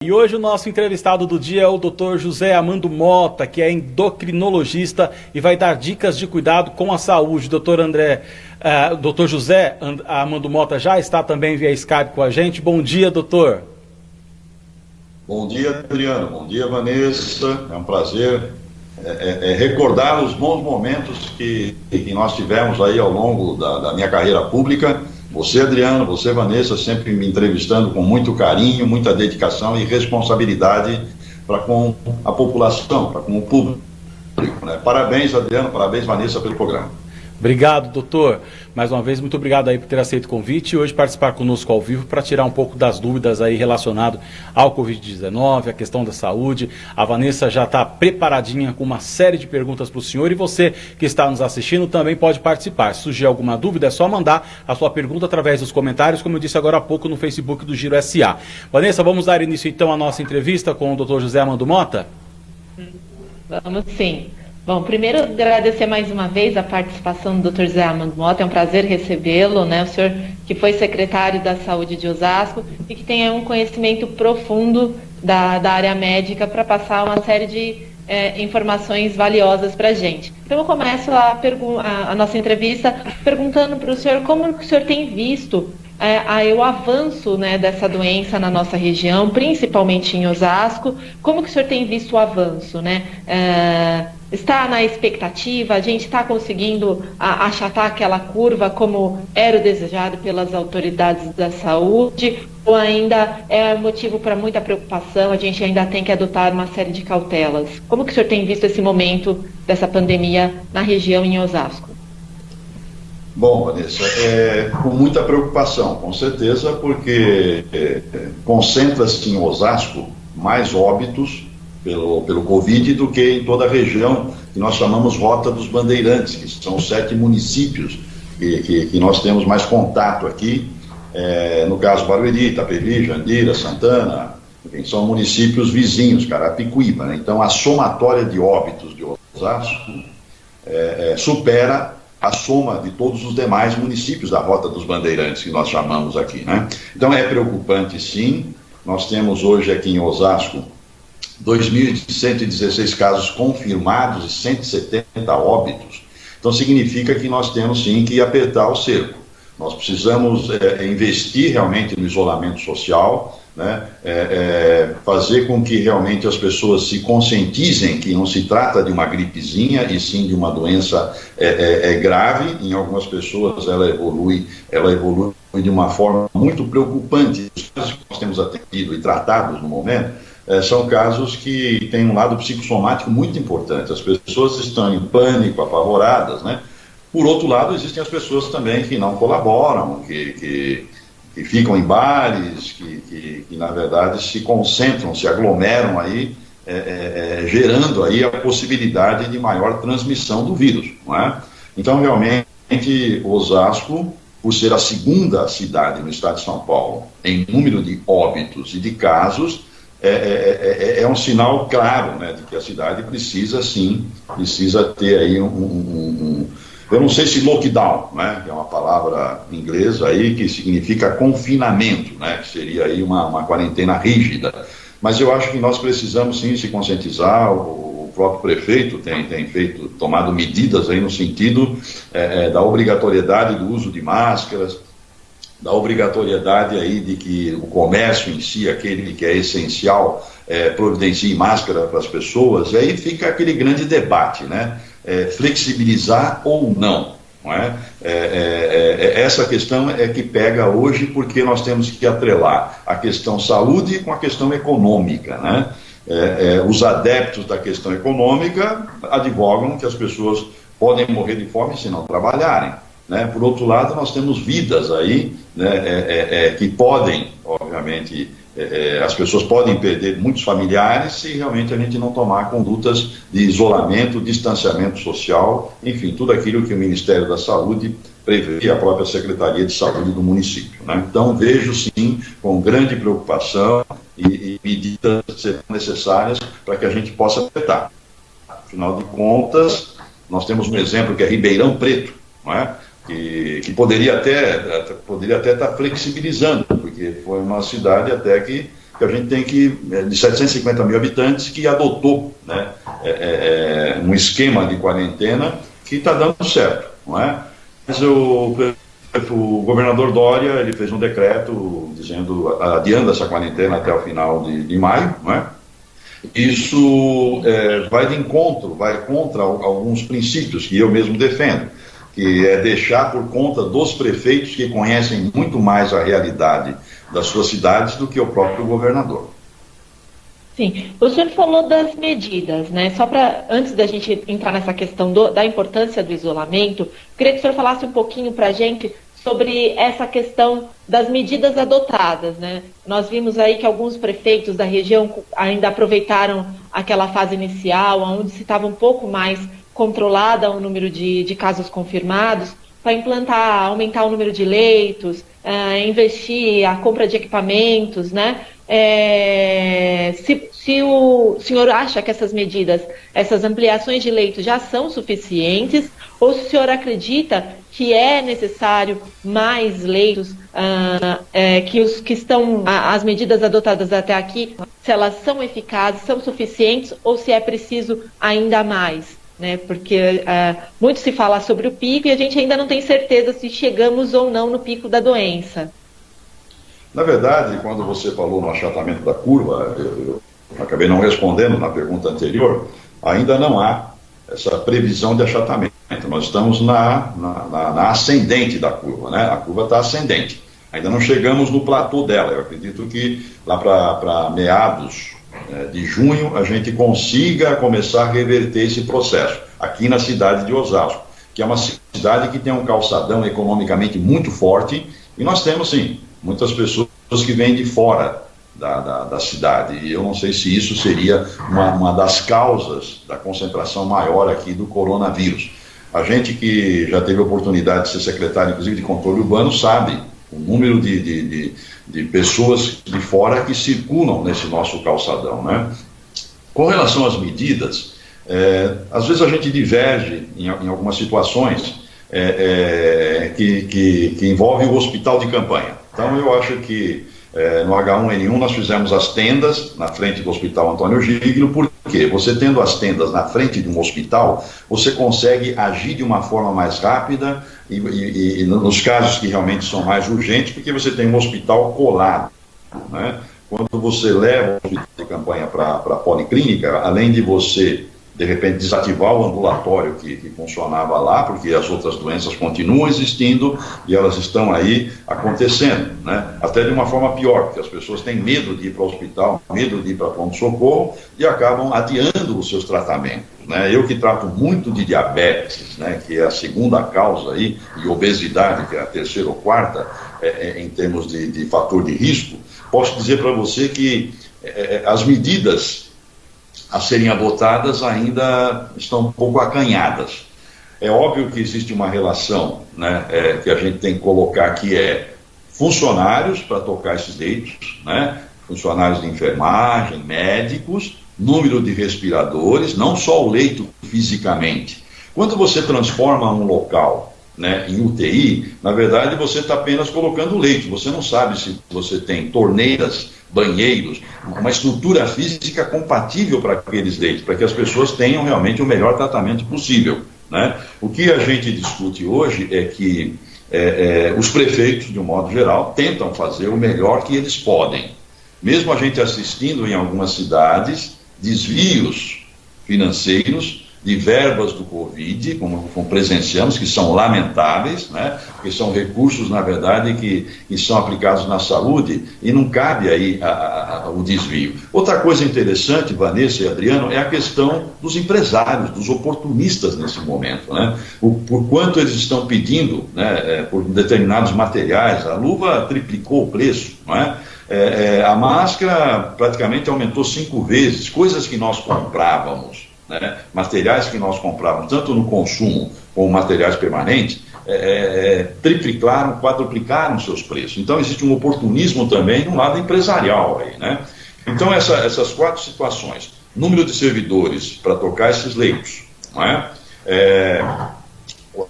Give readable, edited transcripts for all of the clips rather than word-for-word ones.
E hoje o nosso entrevistado do dia é o Dr. José Amando Mota, que é endocrinologista e vai dar dicas de cuidado com a saúde. Dr. José Amando Mota já está também via Skype com a gente. Bom dia, doutor. Bom dia, Adriano. Bom dia, Vanessa. É um prazer recordar os bons momentos que nós tivemos aí ao longo da minha carreira pública. Você, Adriano, você, Vanessa, sempre me entrevistando com muito carinho, muita dedicação e responsabilidade para com a população, para com o público, né? Parabéns, Adriano, parabéns, Vanessa, pelo programa. Obrigado, doutor. Mais uma vez, muito obrigado aí por ter aceito o convite e hoje participar conosco ao vivo para tirar um pouco das dúvidas aí relacionado ao Covid-19, a questão da saúde. A Vanessa já está preparadinha com uma série de perguntas para o senhor e você que está nos assistindo também pode participar. Se surgir alguma dúvida, é só mandar a sua pergunta através dos comentários, como eu disse agora há pouco no Facebook do Giro SA. Vanessa, vamos dar início então à nossa entrevista com o Dr. José Amando Mota? Vamos sim. Bom, primeiro agradecer mais uma vez a participação do Dr. José Amando Mota, é um prazer recebê-lo, né? O senhor que foi secretário da Saúde de Osasco e que tem um conhecimento profundo da área médica para passar uma série de informações valiosas para a gente. Então eu começo a nossa entrevista perguntando para o senhor como o senhor tem visto o avanço, né, dessa doença na nossa região, principalmente em Osasco. Como que o senhor tem visto o avanço, né? Está na expectativa? A gente está conseguindo achatar aquela curva como era o desejado pelas autoridades da saúde? Ou ainda é motivo para muita preocupação? A gente ainda tem que adotar uma série de cautelas. Como que o senhor tem visto esse momento dessa pandemia na região em Osasco? Bom, Vanessa, com muita preocupação, com certeza, porque concentra-se em Osasco mais óbitos pelo Covid do que em toda a região que nós chamamos Rota dos Bandeirantes, que são 7 municípios que nós temos mais contato aqui, no caso Barueri, Itapevi, Jandira, Santana, enfim, são municípios vizinhos, Carapicuíba, né? Então a somatória de óbitos de Osasco supera a soma de todos os demais municípios da Rota dos Bandeirantes, que nós chamamos aqui, né? Então é preocupante, sim. Nós temos hoje aqui em Osasco 2.116 casos confirmados e 170 óbitos. Então significa que nós temos, sim, que apertar o cerco. Nós precisamos investir realmente no isolamento social, né? Fazer com que realmente as pessoas se conscientizem que não se trata de uma gripezinha e sim de uma doença grave. Em algumas pessoas ela evolui de uma forma muito preocupante. Os casos que nós temos atendido e tratados no momento são casos que têm um lado psicossomático muito importante. As pessoas estão em pânico, apavoradas, né? Por outro lado, existem as pessoas também que não colaboram, que ficam em bares, que na verdade se concentram, se aglomeram aí, gerando aí a possibilidade de maior transmissão do vírus, não é? Então, realmente, Osasco, por ser a segunda cidade no estado de São Paulo em número de óbitos e de casos, é um sinal claro, né, de que a cidade precisa ter aí eu não sei se lockdown, né, que é uma palavra inglesa aí que significa confinamento, né, que seria aí uma quarentena rígida, mas eu acho que nós precisamos sim se conscientizar. O próprio prefeito tem tomado medidas aí no sentido da obrigatoriedade do uso de máscaras, da obrigatoriedade aí de que o comércio em si, aquele que é essencial, providencie máscara para as pessoas. E aí fica aquele grande debate, né? Flexibilizar ou não, não é? Essa questão é que pega hoje, porque nós temos que atrelar a questão saúde com a questão econômica, né? Os adeptos da questão econômica advogam que as pessoas podem morrer de fome se não trabalharem, né? Por outro lado, nós temos vidas aí, né, que podem, obviamente, as pessoas podem perder muitos familiares se realmente a gente não tomar condutas de isolamento, distanciamento social, enfim, tudo aquilo que o Ministério da Saúde prevê e a própria Secretaria de Saúde do município, né? Então, vejo sim, com grande preocupação e medidas serão necessárias para que a gente possa apertar. Afinal de contas, nós temos um exemplo que é Ribeirão Preto, não é? Que poderia até estar flexibilizando, porque foi uma cidade até que que a gente tem que, de 750 mil habitantes, que adotou, né, um esquema de quarentena que está dando certo, não é? Mas o governador Dória, ele fez um decreto dizendo, adiando essa quarentena até o final de maio, não é? Isso vai de encontro, vai contra alguns princípios que eu mesmo defendo, que é deixar por conta dos prefeitos que conhecem muito mais a realidade das suas cidades do que o próprio governador. Sim, o senhor falou das medidas, né? Só para, antes da gente entrar nessa questão da importância do isolamento, queria que o senhor falasse um pouquinho para a gente sobre essa questão das medidas adotadas, né? Nós vimos aí que alguns prefeitos da região ainda aproveitaram aquela fase inicial, onde se estava um pouco mais controlada o número de casos confirmados, para implantar, aumentar o número de leitos, investir a compra de equipamentos, né? Se o senhor acha que essas medidas, essas ampliações de leitos já são suficientes, ou se o senhor acredita que é necessário mais leitos, que estão, as medidas adotadas até aqui, se elas são eficazes, são suficientes, ou se é preciso ainda mais, né? Porque muito se fala sobre o pico e a gente ainda não tem certeza se chegamos ou não no pico da doença. Na verdade, quando você falou no achatamento da curva, eu acabei não respondendo na pergunta anterior, ainda não há essa previsão de achatamento. Nós estamos na ascendente da curva, né? A curva está ascendente. Ainda não chegamos no platô dela. Eu acredito que lá para meados de junho a gente consiga começar a reverter esse processo, aqui na cidade de Osasco, que é uma cidade que tem um calçadão economicamente muito forte, e nós temos, sim, muitas pessoas que vêm de fora da cidade, e eu não sei se isso seria uma das causas da concentração maior aqui do coronavírus. A gente que já teve a oportunidade de ser secretário, inclusive, de controle urbano, sabe o número de pessoas de fora que circulam nesse nosso calçadão, né? Com relação às medidas, às vezes a gente diverge em algumas situações que envolvem o hospital de campanha. Então eu acho que no H1N1 nós fizemos as tendas na frente do Hospital Antônio Giglio, porque você tendo as tendas na frente de um hospital, você consegue agir de uma forma mais rápida e nos casos que realmente são mais urgentes, porque você tem um hospital colado, né? Quando você leva o hospital de campanha para a policlínica, além de você de repente desativar o ambulatório que funcionava lá, porque as outras doenças continuam existindo e elas estão aí acontecendo, né? Até de uma forma pior, porque as pessoas têm medo de ir para o hospital, medo de ir para pronto-socorro e acabam adiando os seus tratamentos, né? Eu que trato muito de diabetes, né, que é a segunda causa aí, e obesidade, que é a terceira ou quarta, em termos de fator de risco, posso dizer para você que as medidas a serem adotadas ainda estão um pouco acanhadas. É óbvio que existe uma relação, né, que a gente tem que colocar, que é funcionários para tocar esses leitos, né, funcionários de enfermagem, médicos, número de respiradores, não só o leito fisicamente. Quando você transforma um local, né, em UTI, na verdade você está apenas colocando leito, você não sabe se você tem torneiras, banheiros, uma estrutura física compatível para aqueles leitos, para que as pessoas tenham realmente o melhor tratamento possível, né? O que a gente discute hoje é que os prefeitos, de um modo geral, tentam fazer o melhor que eles podem. Mesmo a gente assistindo em algumas cidades desvios financeiros de verbas do Covid, como presenciamos, que são lamentáveis, né? Que são recursos, na verdade, que são aplicados na saúde e não cabe aí o desvio. Outra coisa interessante, Vanessa e Adriano, é a questão dos empresários, dos oportunistas nesse momento, né? Por quanto eles estão pedindo, né, por determinados materiais. A luva triplicou o preço, não é? A máscara praticamente aumentou 5 vezes, coisas que nós comprávamos, né, materiais que nós comprávamos, tanto no consumo como materiais permanentes, triplicaram, quadruplicaram seus preços. Então existe um oportunismo também no lado empresarial aí, né? Então essas 4 situações: número de servidores para tocar esses leitos, não é?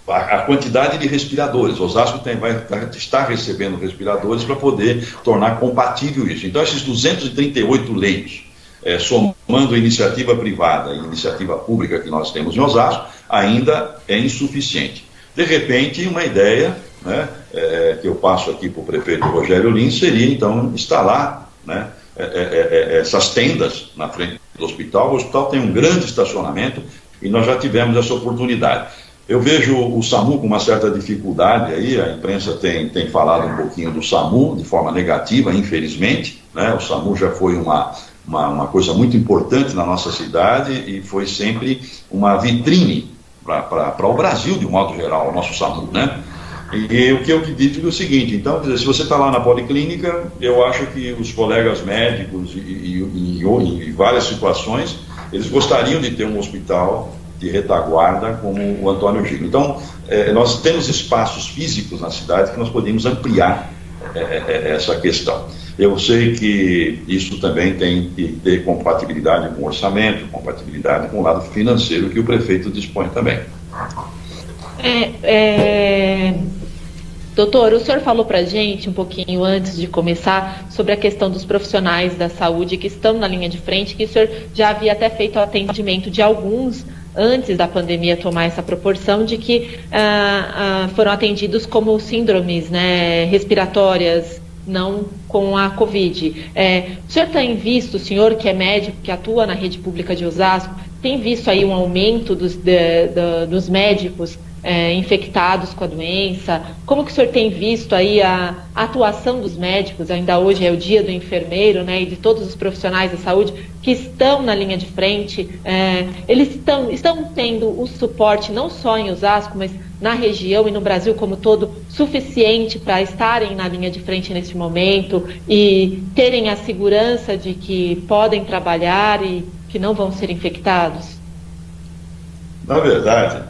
a quantidade de respiradores. Osasco vai estar recebendo respiradores para poder tornar compatível isso. Então, esses 238 leitos, somando a iniciativa privada e a iniciativa pública que nós temos em Osasco, ainda é insuficiente. De repente, uma ideia, né, que eu passo aqui para o prefeito Rogério Lins seria, então, instalar, né, essas tendas na frente do hospital. O hospital tem um grande estacionamento e nós já tivemos essa oportunidade. Eu vejo o SAMU com uma certa dificuldade aí, a imprensa tem falado um pouquinho do SAMU de forma negativa, infelizmente, né? O SAMU já foi uma coisa muito importante na nossa cidade e foi sempre uma vitrine para o Brasil, de um modo geral, o nosso SAMU, né? E o que eu digo é o seguinte, então, se você está lá na policlínica, eu acho que os colegas médicos em várias situações, eles gostariam de ter um hospital de retaguarda como o Antônio Gil. Então, nós temos espaços físicos na cidade que nós podemos ampliar essa questão. Eu sei que isso também tem que ter compatibilidade com o orçamento, compatibilidade com o lado financeiro que o prefeito dispõe também. Doutor, o senhor falou para a gente um pouquinho antes de começar sobre a questão dos profissionais da saúde que estão na linha de frente, que o senhor já havia até feito o atendimento de alguns antes da pandemia tomar essa proporção, de que foram atendidos como síndromes, né, respiratórias, não com a Covid. O senhor tem visto, o senhor que é médico, que atua na rede pública de Osasco, tem visto aí um aumento dos médicos infectados com a doença? Como que o senhor tem visto aí a atuação dos médicos? Ainda hoje é o dia do enfermeiro, né, e de todos os profissionais da saúde que estão na linha de frente. Eles estão tendo o suporte não só em Osasco, mas na região e no Brasil como todo, suficiente para estarem na linha de frente nesse momento e terem a segurança de que podem trabalhar e que não vão ser infectados? Na verdade,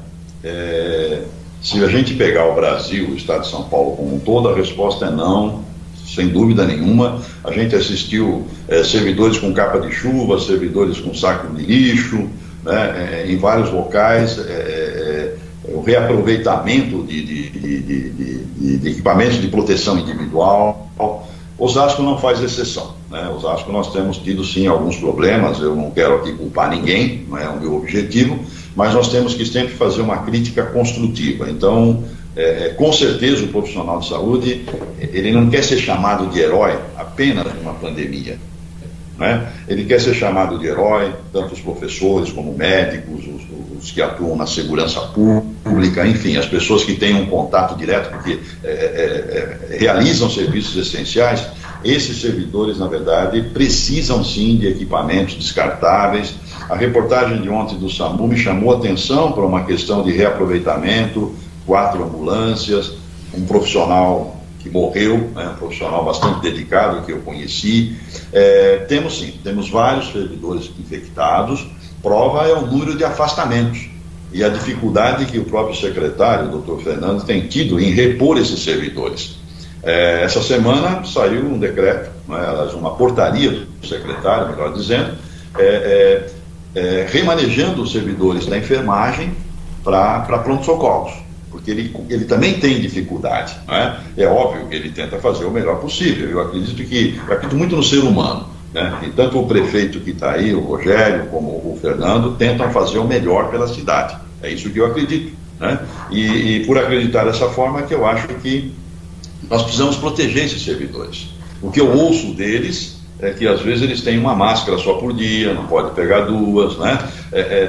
se a gente pegar o Brasil, o estado de São Paulo como um todo, a resposta é não, sem dúvida nenhuma. A gente assistiu servidores com capa de chuva, servidores com saco de lixo, né, em vários locais, o reaproveitamento de equipamentos de proteção individual. Osasco não faz exceção, né? Osasco nós temos tido sim alguns problemas, eu não quero aqui culpar ninguém, não é o meu objetivo, mas nós temos que sempre fazer uma crítica construtiva. Então, com certeza o profissional de saúde, ele não quer ser chamado de herói apenas numa pandemia, né? Ele quer ser chamado de herói, tanto os professores como médicos, os que atuam na segurança pública, enfim, as pessoas que têm um contato direto, porque realizam serviços essenciais. Esses servidores, na verdade, precisam sim de equipamentos descartáveis. A reportagem de ontem do SAMU me chamou a atenção para uma questão de reaproveitamento, 4 ambulâncias, um profissional que morreu, né, um profissional bastante dedicado que eu conheci. Temos vários servidores infectados. Prova é o número de afastamentos e a dificuldade que o próprio secretário, o doutor Fernando, tem tido em repor esses servidores. Essa semana saiu um decreto, uma portaria do secretário, melhor dizendo, remanejando os servidores da enfermagem para pronto-socorros, porque ele também tem dificuldade, não é? É óbvio que ele tenta fazer o melhor possível. Eu acredito muito no ser humano, né? E tanto o prefeito que está aí, o Rogério, como o Fernando, tentam fazer o melhor pela cidade. É isso que eu acredito, né? E por acreditar dessa forma que eu acho que nós precisamos proteger esses servidores. O que eu ouço deles é que às vezes eles têm uma máscara só por dia, não pode pegar 2, né?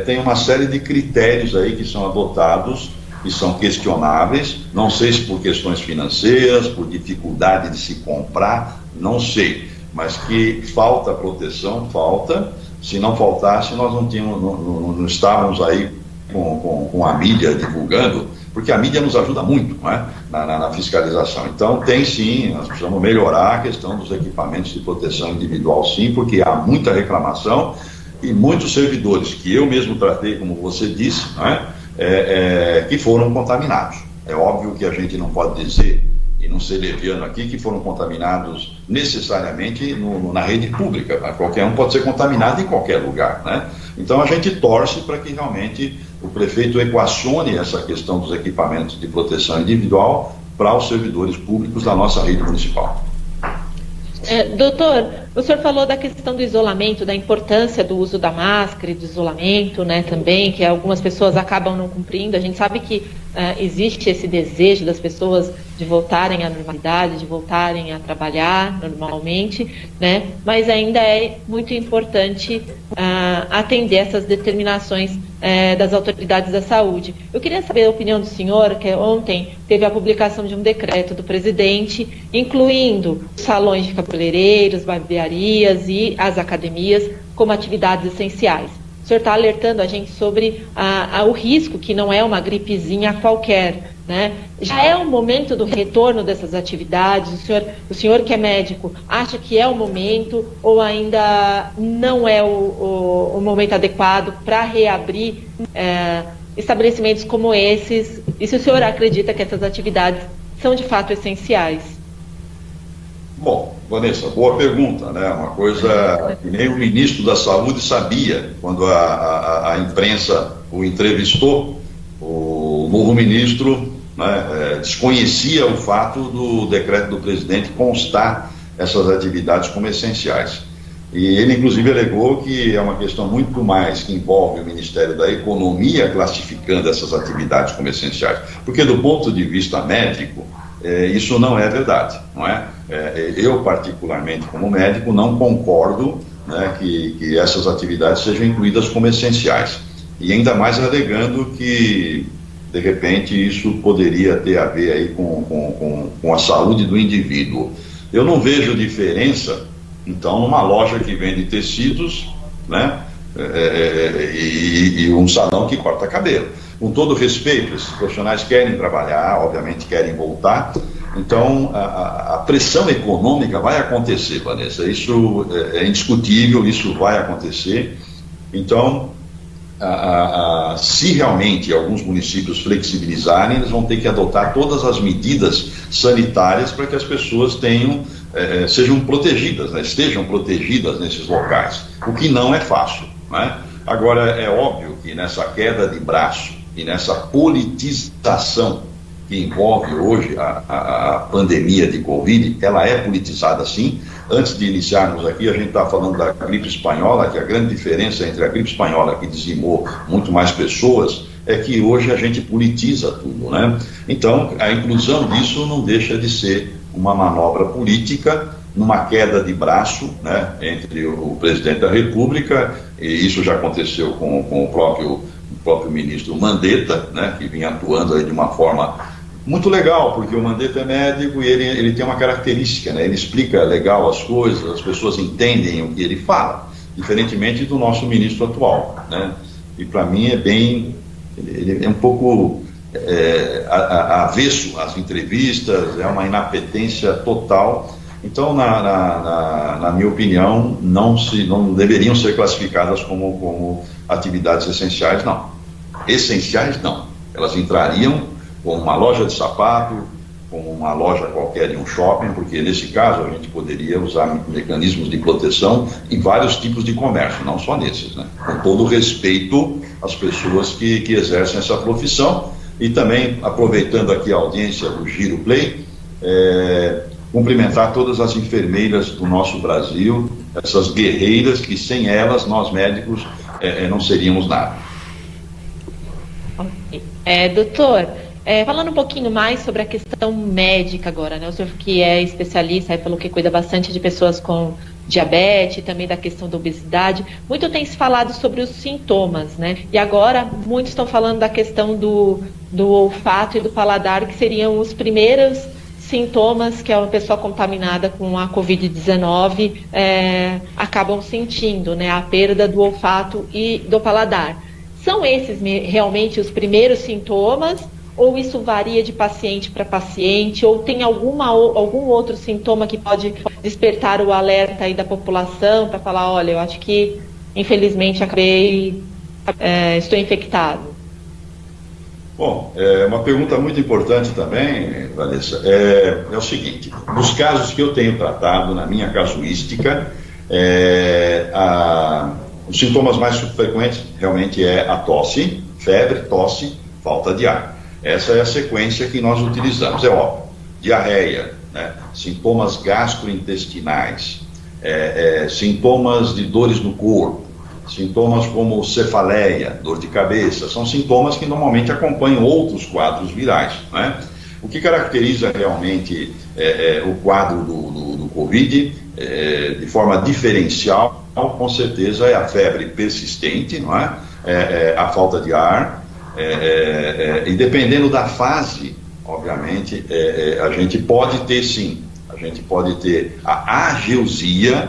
Tem uma série de critérios aí que são adotados e são questionáveis, não sei se por questões financeiras, por dificuldade de se comprar, não sei, mas que falta proteção, falta. Se não faltasse, nós não estávamos aí com a mídia divulgando, porque a mídia nos ajuda muito, não é? na fiscalização. Então tem sim, nós precisamos melhorar a questão dos equipamentos de proteção individual, sim, porque há muita reclamação e muitos servidores que eu mesmo tratei, como você disse, não é? Que foram contaminados. É óbvio que a gente não pode dizer, e não ser leviano aqui, que foram contaminados necessariamente na rede pública. Qualquer um pode ser contaminado em qualquer lugar, né? Então a gente torce para que realmente o prefeito equacione essa questão dos equipamentos de proteção individual para os servidores públicos da nossa rede municipal. Doutor, o senhor falou da questão do isolamento, da importância do uso da máscara e do isolamento, né, também, que algumas pessoas acabam não cumprindo. A gente sabe que existe esse desejo das pessoas de voltarem à normalidade, de voltarem a trabalhar normalmente, né, mas ainda é muito importante atender essas determinações das autoridades da saúde. Eu queria saber a opinião do senhor, que ontem teve a publicação de um decreto do presidente, incluindo salões de cabeleireiros, barbearias e as academias como atividades essenciais. O senhor está alertando a gente sobre o risco, que não é uma gripezinha qualquer, né? Já é o momento do retorno dessas atividades? O senhor que é médico, acha que é o momento ou ainda não é o momento adequado para reabrir estabelecimentos como esses? E se o senhor acredita que essas atividades são de fato essenciais? Bom, Vanessa, boa pergunta, né? Uma coisa que nem o ministro da Saúde sabia quando a imprensa o entrevistou. O novo ministro, né, desconhecia o fato do decreto do presidente constar essas atividades como essenciais. E ele, inclusive, alegou que é uma questão muito mais que envolve o Ministério da Economia classificando essas atividades como essenciais. Porque, do ponto de vista médico, isso não é verdade, não é? Eu, particularmente, como médico, não concordo, né, que essas atividades sejam incluídas como essenciais. E ainda mais alegando que, de repente, isso poderia ter a ver aí com a saúde do indivíduo. Eu não vejo diferença, então, numa loja que vende tecidos, né, e um salão que corta cabelo. Com todo respeito, esses profissionais querem trabalhar, obviamente querem voltar, então a pressão econômica vai acontecer, Vanessa, isso é indiscutível, isso vai acontecer. Então, se realmente alguns municípios flexibilizarem, eles vão ter que adotar todas as medidas sanitárias para que as pessoas sejam protegidas, né, estejam protegidas nesses locais, o que não é fácil, né? Agora, é óbvio que nessa queda de braço e nessa politização que envolve hoje a pandemia de Covid, ela é politizada sim. Antes de iniciarmos aqui, a gente está falando da gripe espanhola, que a grande diferença entre a gripe espanhola, que dizimou muito mais pessoas, é que hoje a gente politiza tudo, né? Então, a inclusão disso não deixa de ser uma manobra política, numa queda de braço, né, entre o presidente da República, e isso já aconteceu com o próprio ministro Mandetta, né, que vinha atuando aí de uma forma muito legal, porque o Mandetta é médico e ele tem uma característica, né, ele explica legal as coisas, as pessoas entendem o que ele fala, diferentemente do nosso ministro atual, né, e para mim ele é um pouco avesso às entrevistas, é uma inapetência total. Então, na minha opinião, não deveriam ser classificadas como atividades essenciais, não. Essenciais, não. Elas entrariam como uma loja de sapato, como uma loja qualquer de um shopping, porque nesse caso a gente poderia usar mecanismos de proteção em vários tipos de comércio, não só nesses, né? Com todo respeito às pessoas que exercem essa profissão. E também, aproveitando aqui a audiência do Giro Play, cumprimentar todas as enfermeiras do nosso Brasil, essas guerreiras que sem elas, nós médicos, não seríamos nada. Doutor, falando um pouquinho mais sobre a questão médica agora, né? O senhor que é especialista, falou que cuida bastante de pessoas com diabetes, também da questão da obesidade, muito tem se falado sobre os sintomas, né? E agora muitos estão falando da questão do olfato e do paladar, que seriam os primeiros sintomas que uma pessoa contaminada com a Covid-19 acabam sentindo, né? A perda do olfato e do paladar. São esses realmente os primeiros sintomas? Ou isso varia de paciente para paciente? Ou tem algum outro sintoma que pode despertar o alerta aí da população para falar, olha, eu acho que infelizmente estou infectado? Bom, uma pergunta muito importante também, Vanessa, é o seguinte: nos casos que eu tenho tratado, na minha casuística, os sintomas mais frequentes realmente é a tosse, Febre, tosse, falta de ar. Essa é a sequência que nós utilizamos. É óbvio, diarreia, né? Sintomas gastrointestinais, sintomas de dores no corpo, sintomas como cefaleia, dor de cabeça, são sintomas que normalmente acompanham outros quadros virais, né? O que caracteriza realmente o quadro do Covid, de forma diferencial, com certeza é a febre persistente, não é? A falta de ar, e dependendo da fase, obviamente, a gente pode ter sim, a gente pode ter a ageusia,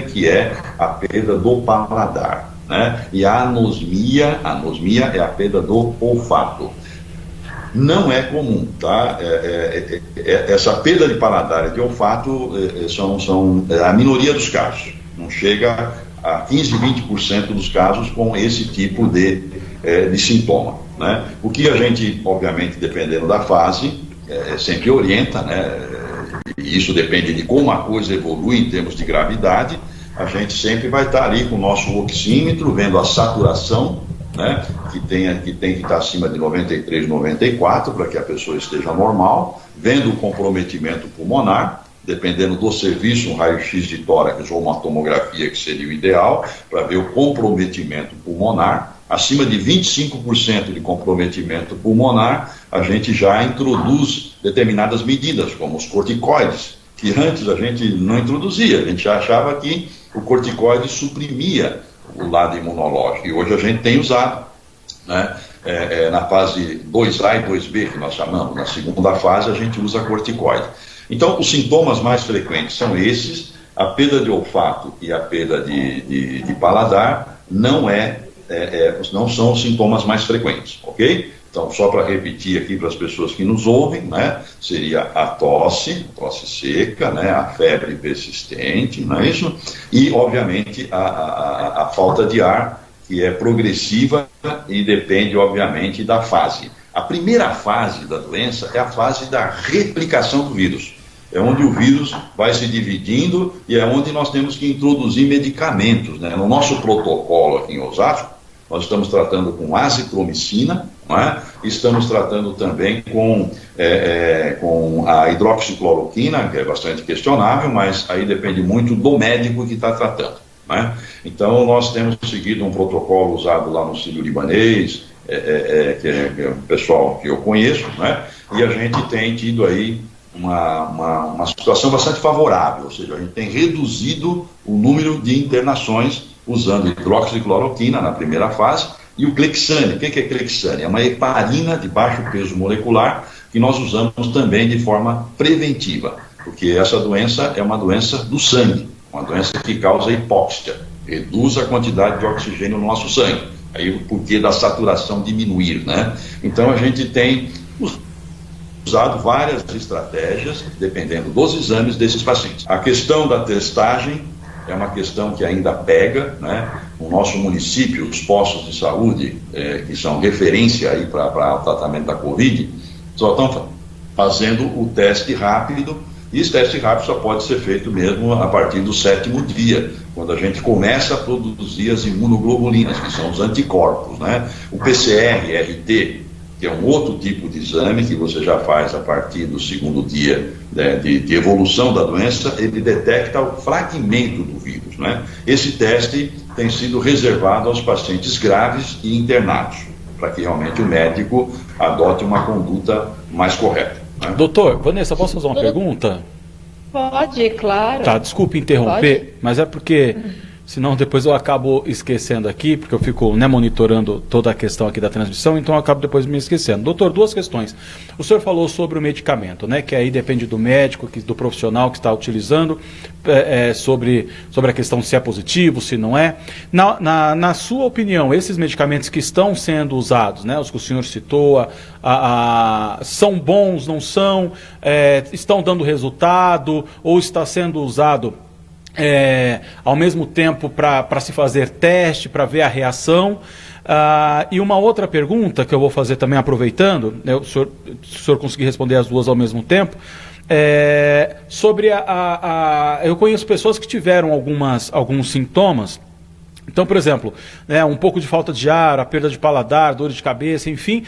que é a perda do paladar, né? E a anosmia é a perda do olfato. Não é comum, tá? Essa perda de paladar e de olfato são a minoria dos casos, não chega a 15, 20% dos casos com esse tipo de sintoma, né? O que a gente, obviamente, dependendo da fase, sempre orienta, né? E isso depende de como a coisa evolui em termos de gravidade. A gente sempre vai estar ali com o nosso oxímetro, vendo a saturação, né? Que tem que estar acima de 93, 94, para que a pessoa esteja normal, vendo o comprometimento pulmonar, dependendo do serviço, um raio-x de tórax ou uma tomografia, que seria o ideal, para ver o comprometimento pulmonar. Acima de 25% de comprometimento pulmonar, a gente já introduz determinadas medidas, como os corticoides, que antes a gente não introduzia, a gente já achava que o corticoide suprimia o lado imunológico, e hoje a gente tem usado, né? Na fase 2A e 2B, que nós chamamos, na segunda fase a gente usa corticoide. Então, os sintomas mais frequentes são esses: a perda de olfato e a perda de paladar não são os sintomas mais frequentes, ok? Então, só para repetir aqui para as pessoas que nos ouvem, né, seria a tosse seca, né, a febre persistente, não é isso? E, obviamente, a falta de ar, que é progressiva e depende, obviamente, da fase. A primeira fase da doença é a fase da replicação do vírus. É onde o vírus vai se dividindo e é onde nós temos que introduzir medicamentos, né? No nosso protocolo aqui em Osasco, nós estamos tratando com azitromicina, não é? Estamos tratando também com a hidroxicloroquina, que é bastante questionável, mas aí depende muito do médico que está tratando, não é? Então, nós temos seguido um protocolo usado lá no Sírio-Libanês, que é o pessoal que eu conheço, não é? E a gente tem tido aí uma situação bastante favorável, ou seja, a gente tem reduzido o número de internações usando hidroxicloroquina na primeira fase e o Clexane. O que é Clexane? É uma heparina de baixo peso molecular que nós usamos também de forma preventiva, porque essa doença é uma doença do sangue, uma doença que causa hipóxia, reduz a quantidade de oxigênio no nosso sangue, aí o porquê da saturação diminuir, né? Então a gente tem usado várias estratégias, dependendo dos exames desses pacientes. A questão da testagem é uma questão que ainda pega, né? No nosso município, os postos de saúde, que são referência aí para o tratamento da Covid, só estão fazendo o teste rápido, e esse teste rápido só pode ser feito mesmo a partir do 7º dia, quando a gente começa a produzir as imunoglobulinas, que são os anticorpos, né? O PCR-RT, que é um outro tipo de exame que você já faz a partir do 2º dia, né, de evolução da doença, ele detecta o fragmento do vírus, né? Esse teste tem sido reservado aos pacientes graves e internados, para que realmente o médico adote uma conduta mais correta, né? Doutor, Vanessa, posso fazer uma pergunta? Pode, claro. Tá, desculpe interromper, Pode. mas é porque senão depois eu acabo esquecendo aqui, porque eu fico, né, monitorando toda a questão aqui da transmissão, então eu acabo depois me esquecendo. Doutor, duas questões. O senhor falou sobre o medicamento, né, que aí depende do médico, do profissional que está utilizando, sobre a questão se é positivo, se não é. Na sua opinião, esses medicamentos que estão sendo usados, né, os que o senhor citou, são bons, não são? Estão dando resultado ou está sendo usado ao mesmo tempo para se fazer teste, para ver a reação? E uma outra pergunta que eu vou fazer também, aproveitando, né, se o senhor conseguir responder as duas ao mesmo tempo, sobre eu conheço pessoas que tiveram alguns sintomas Então, por exemplo, um pouco de falta de ar, a perda de paladar, dor de cabeça, enfim,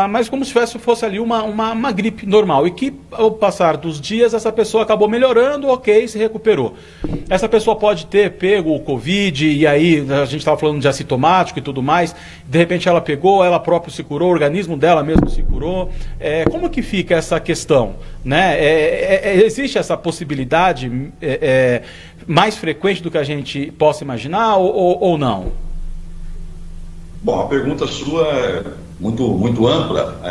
mas como se fosse ali uma gripe normal, e que ao passar dos dias essa pessoa acabou melhorando, ok, se recuperou. Essa pessoa pode ter pego o Covid, e aí a gente estava falando de assintomático e tudo mais, de repente ela pegou, ela própria se curou, o organismo dela mesmo se curou. Como que fica essa questão? Né? Existe essa possibilidade mais frequente do que a gente possa imaginar ou não? Bom, a pergunta sua é muito ampla.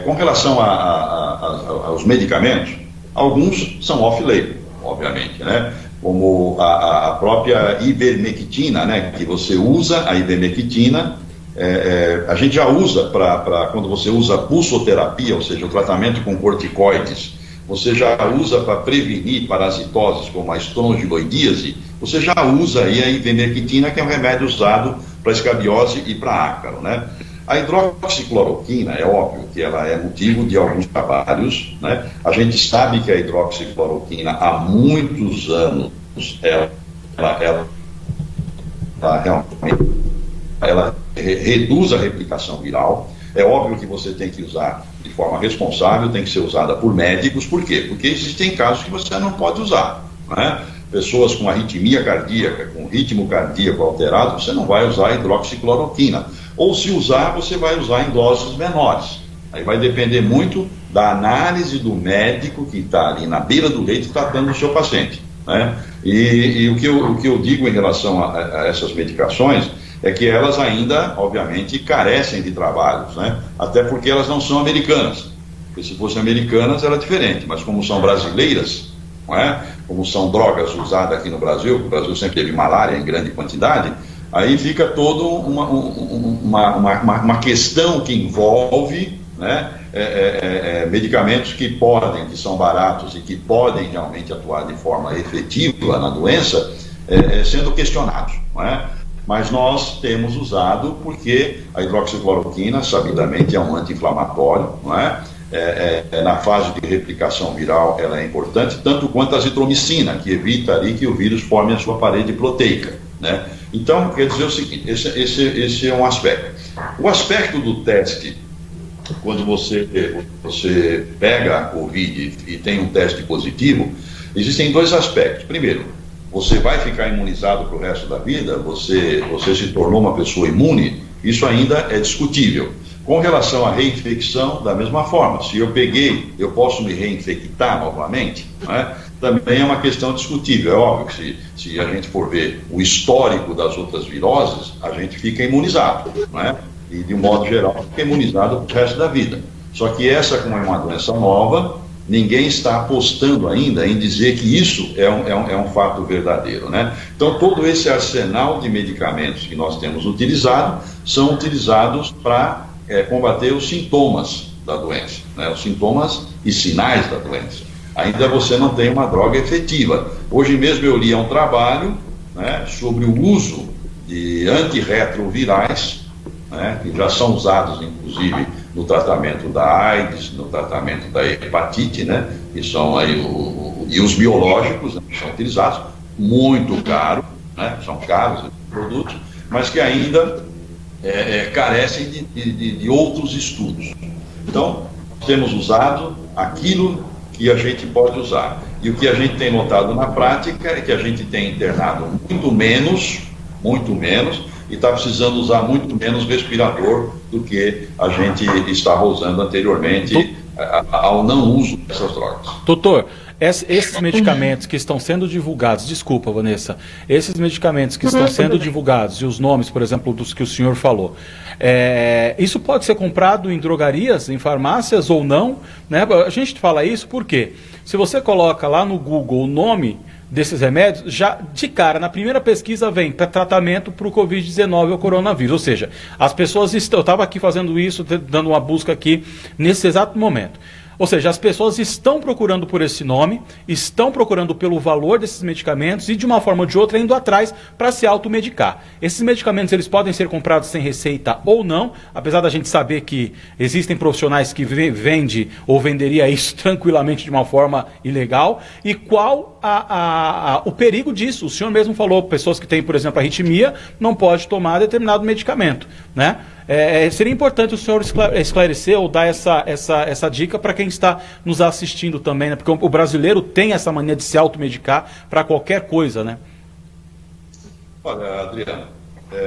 Com relação aos medicamentos, alguns são off-label, obviamente, né? Como a própria ivermectina, né? Que você usa a ivermectina, a gente já usa para quando você usa pulsoterapia, ou seja, o tratamento com corticoides, você já usa para prevenir parasitoses como a estrongiloidíase, você já usa aí a ivermectina, que é um remédio usado para escabiose e para ácaro, né? A hidroxicloroquina, é óbvio que ela é motivo de alguns trabalhos, né? A gente sabe que a hidroxicloroquina, há muitos anos, ela realmente reduz a replicação viral. É óbvio que você tem que usar de forma responsável, tem que ser usada por médicos. Por quê? Porque existem casos que você não pode usar, né? Pessoas com arritmia cardíaca, com ritmo cardíaco alterado, você não vai usar hidroxicloroquina. Ou se usar, você vai usar em doses menores. Aí vai depender muito da análise do médico que está ali na beira do leito tratando o seu paciente, né? E o que eu digo em relação a essas medicações é que elas ainda, obviamente, carecem de trabalhos, né? Até porque elas não são americanas. Porque se fossem americanas era diferente, mas como são brasileiras, não é? Como são drogas usadas aqui no Brasil, o Brasil sempre teve malária em grande quantidade, aí fica toda uma questão que envolve, né, medicamentos que são baratos e que podem realmente atuar de forma efetiva na doença, sendo questionados, não é? Mas nós temos usado porque a hidroxicloroquina, sabidamente, é um anti-inflamatório, não é? Na fase de replicação viral ela é importante, tanto quanto a azitromicina, que evita ali que o vírus forme a sua parede proteica, né? Então, quer dizer o seguinte, esse é um aspecto. O aspecto do teste, quando você pega a Covid e tem um teste positivo, existem dois aspectos. Primeiro, você vai ficar imunizado para o resto da vida, você se tornou uma pessoa imune, isso ainda é discutível. Com relação à reinfecção, da mesma forma, se eu peguei, eu posso me reinfectar novamente, né? Também é uma questão discutível. É óbvio que se a gente for ver o histórico das outras viroses, a gente fica imunizado, né? E de um modo geral fica imunizado para o resto da vida. Só que essa, como é uma doença nova, ninguém está apostando ainda em dizer que isso é um fato verdadeiro, né? Então todo esse arsenal de medicamentos que nós temos utilizado são utilizados para combater os sintomas da doença, né? Os sintomas e sinais da doença. Ainda você não tem uma droga efetiva. Hoje mesmo eu li um trabalho, né, sobre o uso de antirretrovirais, né, que já são usados inclusive no tratamento da AIDS, no tratamento da hepatite, né, que são aí e os biológicos, né, que são utilizados, muito caro, né, são caros os produtos, mas que ainda carecem de outros estudos. Então, temos usado aquilo que a gente pode usar. E o que a gente tem notado na prática é que a gente tem internado muito menos, e está precisando usar muito menos respirador do que a gente estava usando anteriormente ao não uso dessas drogas. Doutor, esses medicamentos que estão sendo divulgados, desculpa, Vanessa, esses medicamentos que estão sendo divulgados, e os nomes, por exemplo, dos que o senhor falou, isso pode ser comprado em drogarias, em farmácias ou não, né? A gente fala isso porque, se você coloca lá no Google o nome desses remédios, já de cara, na primeira pesquisa vem para tratamento para o Covid-19 ou coronavírus, ou seja, as pessoas estão, eu estava aqui fazendo isso, dando uma busca aqui, nesse exato momento. Ou seja, as pessoas estão procurando por esse nome, estão procurando pelo valor desses medicamentos e de uma forma ou de outra indo atrás para se automedicar. Esses medicamentos eles podem ser comprados sem receita ou não, apesar da gente saber que existem profissionais que vendem ou venderia isso tranquilamente de uma forma ilegal. E qual o perigo disso. O senhor mesmo falou, pessoas que têm, por exemplo, arritmia, não pode tomar determinado medicamento, né? Seria importante o senhor esclarecer ou dar essa dica para quem está nos assistindo também, né? Porque o brasileiro tem essa mania de se automedicar para qualquer coisa, né? Olha, Adriano,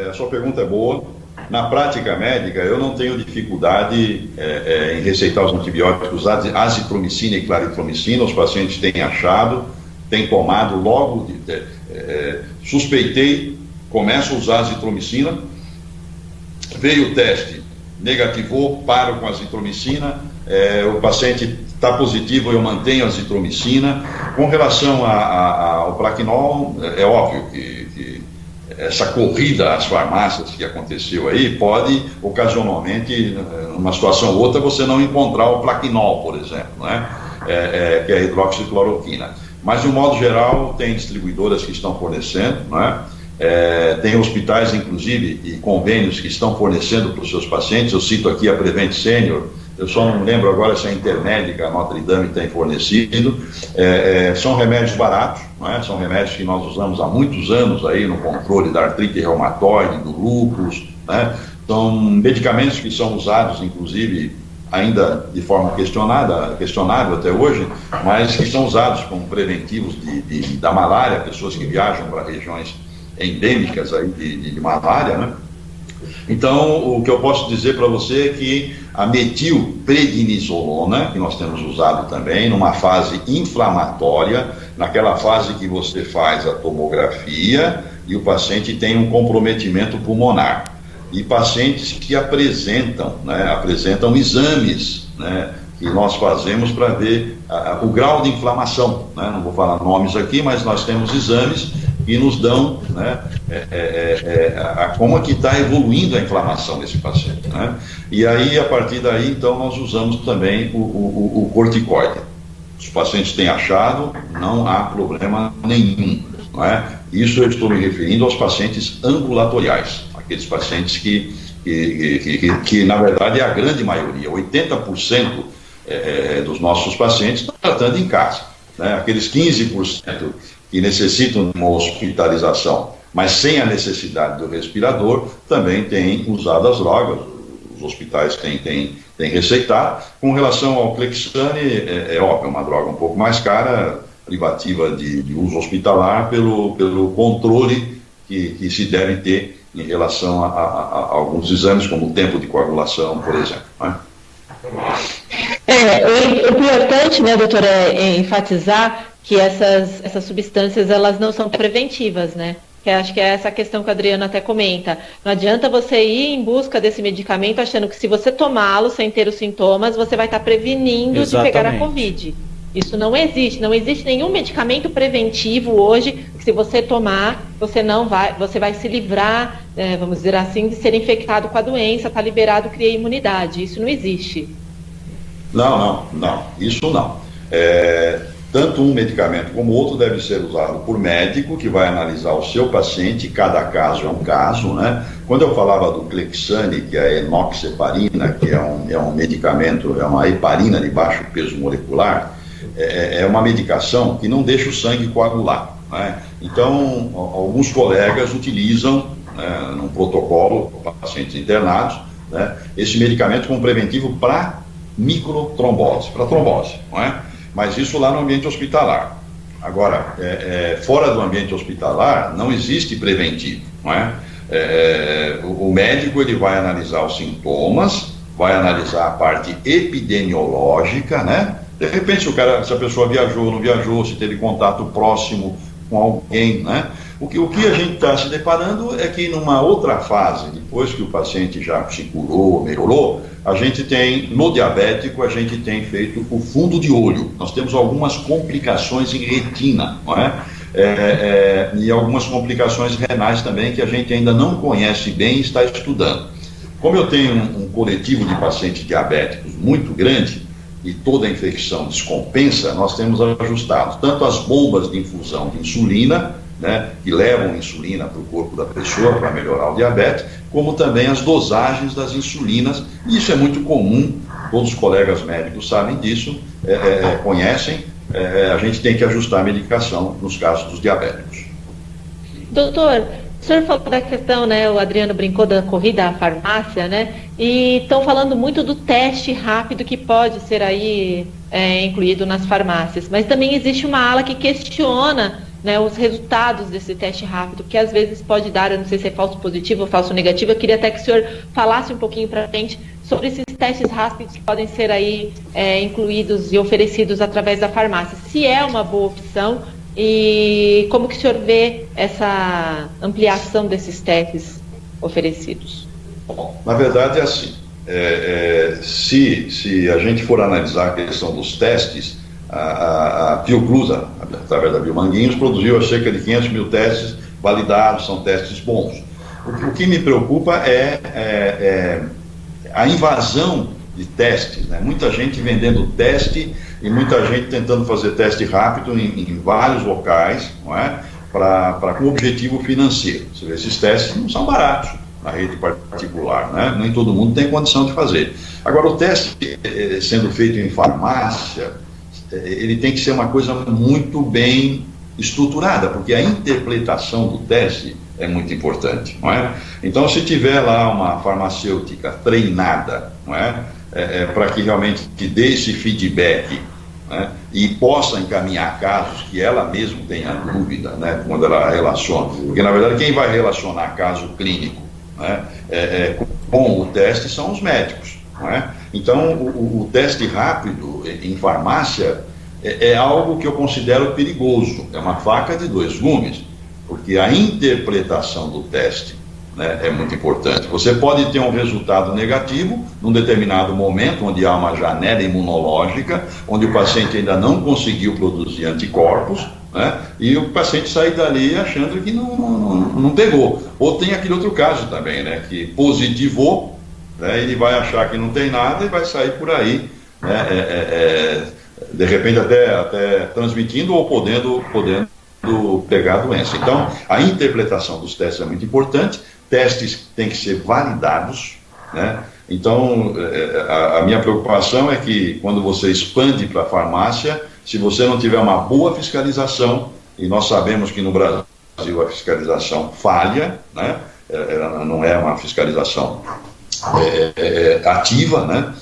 a sua pergunta é boa. Na prática médica, eu não tenho dificuldade em receitar os antibióticos azitromicina e claritromicina. Os pacientes têm achado, têm tomado logo, suspeitei, começo a usar azitromicina, veio o teste, negativou, paro com a azitromicina, o paciente está positivo, eu mantenho a azitromicina. Com relação ao Plaquenol, é óbvio que essa corrida às farmácias que aconteceu aí pode, ocasionalmente, numa situação ou outra, você não encontrar o Plaquenol, por exemplo, né? Que é a hidroxicloroquina. Mas, de um modo geral, tem distribuidoras que estão fornecendo, né? Tem hospitais, inclusive, e convênios que estão fornecendo para os seus pacientes. Eu cito aqui a Prevent Senior, eu só não lembro agora se a Intermédica, a Notre Dame, tem fornecido. São remédios baratos, né? São remédios que nós usamos há muitos anos aí no controle da artrite reumatoide, do lúpus, né? São medicamentos que são usados, inclusive, ainda de forma questionável até hoje, mas que são usados como preventivos da malária, pessoas que viajam para regiões endêmicas aí de malária, né? Então, o que eu posso dizer para você é que a metilprednisolona, que nós temos usado também, numa fase inflamatória, naquela fase que você faz a tomografia e o paciente tem um comprometimento pulmonar. E pacientes que apresentam exames, né, que nós fazemos para ver o grau de inflamação, né? Não vou falar nomes aqui, mas nós temos exames que nos dão, né, como é que está evoluindo a inflamação desse paciente, né? E aí, a partir daí, então, nós usamos também o corticoide. Os pacientes têm achado, não há problema nenhum, não é? Isso eu estou me referindo aos pacientes ambulatoriais, aqueles pacientes que na verdade é a grande maioria, 80% dos nossos pacientes estão tratando em casa, né? Aqueles 15% que necessitam de uma hospitalização, mas sem a necessidade do respirador, também têm usado as drogas. Os hospitais têm receitado. Com relação ao Clexane, é óbvio, é uma droga um pouco mais cara, privativa de uso hospitalar, pelo controle que se deve ter em relação a alguns exames, como o tempo de coagulação, por exemplo, né? O importante, né, doutora, é enfatizar que essas substâncias, elas não são preventivas, né? Que acho que é essa questão que a Adriana até comenta. Não adianta você ir em busca desse medicamento achando que se você tomá-lo sem ter os sintomas, você vai estar prevenindo de pegar a Covid. Isso não existe. Não existe nenhum medicamento preventivo hoje que, se você tomar, você vai se livrar, vamos dizer assim, de ser infectado com a doença, está liberado, cria imunidade. Isso não existe. Não, isso não. Tanto um medicamento como outro deve ser usado por médico que vai analisar o seu paciente, cada caso é um caso, né? Quando eu falava do Clexane, que é a enoxaparina, que é um medicamento, é uma heparina de baixo peso molecular, é uma medicação que não deixa o sangue coagular, né? Então, alguns colegas utilizam, né, num protocolo para pacientes internados, né, esse medicamento como preventivo para microtrombose, para trombose, não é? Mas isso lá no ambiente hospitalar. Agora, fora do ambiente hospitalar, não existe preventivo, não é? O médico, ele vai analisar os sintomas, vai analisar a parte epidemiológica, né? De repente, se a pessoa viajou ou não viajou, se teve contato próximo com alguém, né? O que a gente está se deparando é que numa outra fase, depois que o paciente já se curou, melhorou, a gente tem, no diabético, a gente tem feito o fundo de olho. Nós temos algumas complicações em retina, não é? E algumas complicações renais também que a gente ainda não conhece bem e está estudando. Como eu tenho um coletivo de pacientes diabéticos muito grande e toda a infecção descompensa, nós temos ajustado tanto as bombas de infusão de insulina, né, que levam insulina para o corpo da pessoa para melhorar o diabetes, como também as dosagens das insulinas. Isso é muito comum, todos os colegas médicos sabem disso, conhecem, a gente tem que ajustar a medicação nos casos dos diabéticos. Doutor, o senhor falou da questão, né, o Adriano brincou da corrida à farmácia, né, e estão falando muito do teste rápido que pode ser aí incluído nas farmácias, mas também existe uma ala que questiona, né, os resultados desse teste rápido, que às vezes pode dar, eu não sei se é falso positivo ou falso negativo. Eu queria até que o senhor falasse um pouquinho para a gente sobre esses testes rápidos que podem ser aí incluídos e oferecidos através da farmácia, se é uma boa opção e como que o senhor vê essa ampliação desses testes oferecidos. Bom, na verdade é assim, se a gente for analisar a questão dos testes, a Fiocruz, através da Biomanguinhos, produziu cerca de 500 mil testes validados, são testes bons. O que me preocupa é a invasão de testes, né? Muita gente vendendo teste e muita gente tentando fazer teste rápido em vários locais, não é? Com objetivo financeiro. Você vê, esses testes não são baratos na rede particular, né? Nem todo mundo tem condição de fazer. Agora, o teste sendo feito em farmácia, ele tem que ser uma coisa muito bem estruturada, porque a interpretação do teste é muito importante, não é? Então, se tiver lá uma farmacêutica treinada, não é? Para que realmente dê esse feedback, né? E possa encaminhar casos que ela mesma tenha dúvida, né? Quando ela relaciona, porque na verdade quem vai relacionar caso clínico, né? Com o teste são os médicos, não é? Então, o teste rápido em farmácia é algo que eu considero perigoso, é uma faca de dois gumes, porque a interpretação do teste, né, é muito importante. Você pode ter um resultado negativo num determinado momento, onde há uma janela imunológica, onde o paciente ainda não conseguiu produzir anticorpos, né, e o paciente sai dali achando que não pegou. Ou tem aquele outro caso também, né, que positivou, né, ele vai achar que não tem nada e vai sair por aí, né, de repente até transmitindo ou podendo pegar a doença. Então, a interpretação dos testes é muito importante. Testes têm que ser validados, né? Então, a minha preocupação é que quando você expande para a farmácia, se você não tiver uma boa fiscalização, e nós sabemos que no Brasil a fiscalização falha, né? Ela não é uma fiscalização ativa, né?